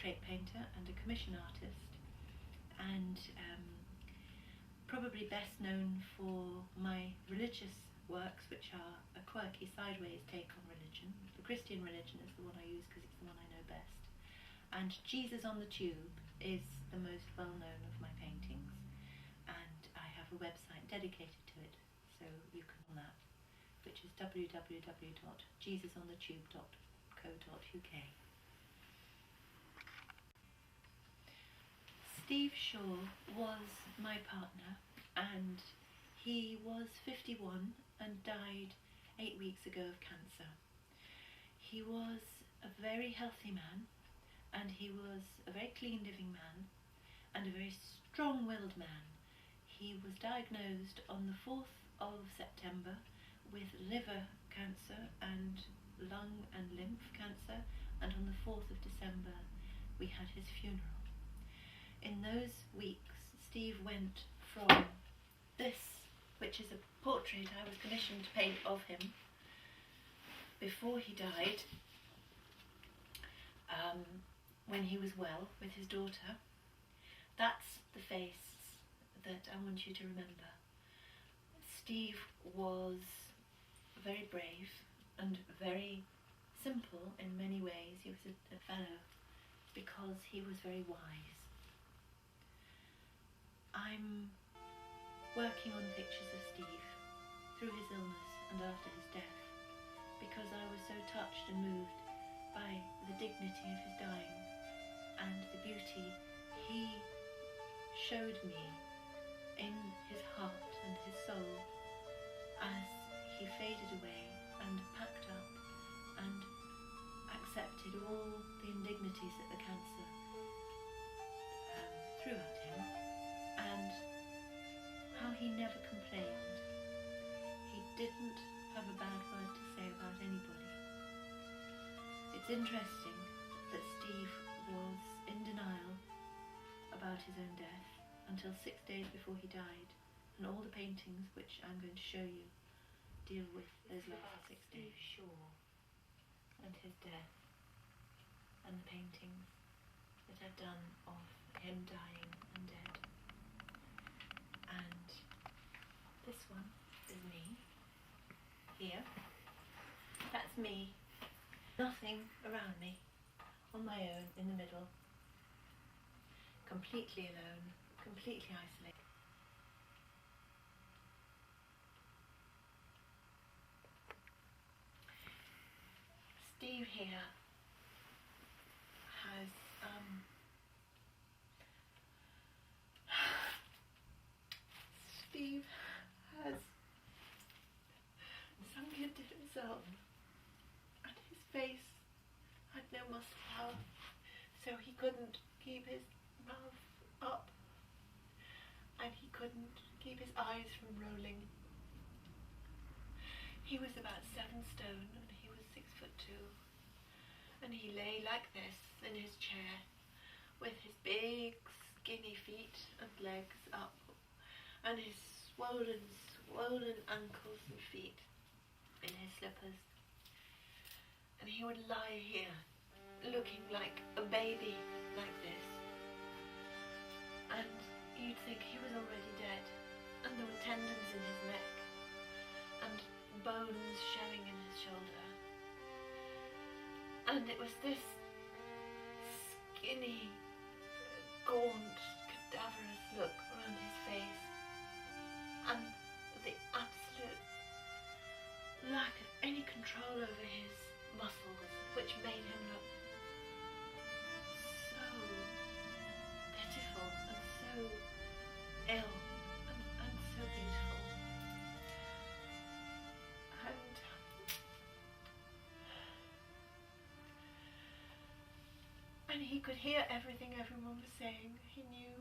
portrait painter and a commission artist, and probably best known for my religious works, which are a quirky sideways take on religion. The Christian religion is the one I use because it's the one I know best. And Jesus on the Tube is the most well-known of my paintings, and I have a website dedicated to it, so you can on that, which is www.jesusonthetube.co.uk. Steve Shaw was my partner, and he was 51 and died 8 weeks ago of cancer. He was a very healthy man, and he was a very clean living man and a very strong-willed man. He was diagnosed on the 4th of September with liver cancer and lung and lymph cancer, and on the 4th of December we had his funeral. In those weeks, Steve went from this, which is a portrait I was commissioned to paint of him before he died, when he was well with his daughter. That's the face that I want you to remember. Steve was very brave and very simple in many ways. He was a fellow because he was very wise. I'm working on pictures of Steve through his illness and after his death because I was so touched and moved by the dignity of his dying and the beauty he showed me in his heart and his soul as he faded away and packed up and accepted all the indignities that the cancer threw at him, and how he never complained. He didn't have a bad word to say about anybody. It's interesting that Steve was in denial about his own death until 6 days before he died, and all the paintings which I'm going to show you deal with those last 6 days. Steve Shaw and his death, and the paintings that I've done of him dying and dead. And this one is me, here. That's me, nothing around me, on my own in the middle, completely alone, completely isolated. Steve here has sunk into himself, and his face had no muscle power, so he couldn't keep his mouth up, and he couldn't keep his eyes from rolling. He was about 7 stone, and he was 6'2", and he lay like this in his chair with his big skinny feet and legs up, and his swollen ankles and feet in his slippers, and he would lie here looking like a baby like this, and you'd think he was already dead, and there were tendons in his neck and bones showing in his shoulder, and it was this skinny, gaunt, cadaverous look around his face, and the absolute lack of any control over his muscles, which made him look so pitiful and so ill and so beautiful. And he could hear everything everyone was saying. He knew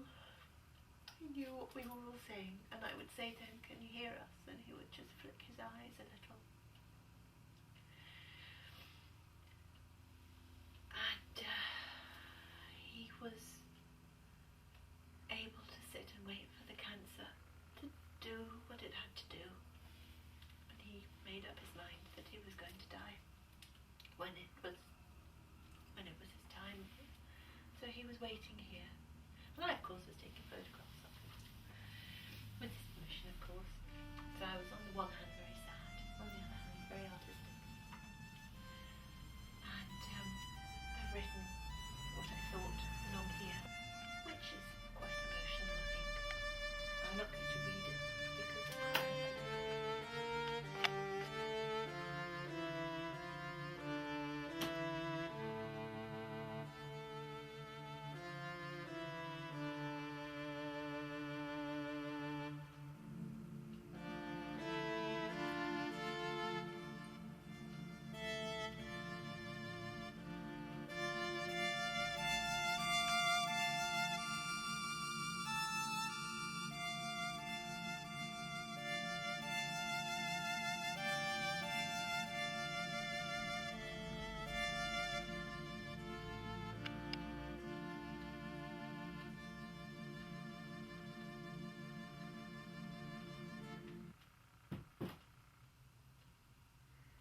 what we were all saying, and I would say to him, "Can you hear us?" And he would just flick his eyes a little. And he was able to sit and wait for the cancer to do what it had to do, and he made up his mind that he was going to die when it was his time. So So he was waiting here. And I, of course, was taking photographs of him. With his permission, of course. So I was on the one hand very sad, on the other hand very artistic. And I've written what I thought along here, which is quite emotional, I think. I'm not going to read it because it's private.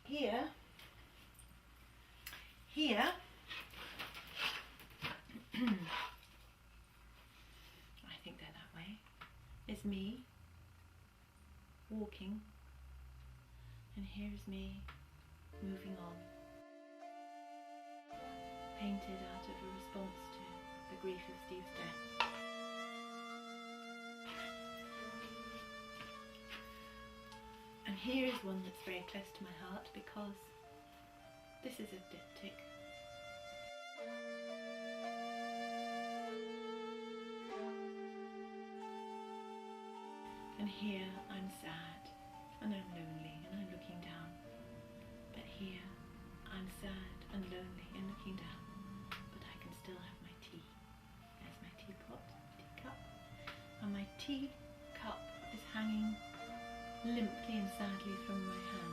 Here, I think they're that way, is me walking, and here is me moving on, painted out of a response to the grief of Steve's death. And here is one that's very close to my heart because this is a diptych. And here I'm sad and I'm lonely and I'm looking down. But here I'm sad and lonely and looking down. But I can still have my tea. There's my teapot, teacup. And my tea cup is hanging limply and sadly from my hand.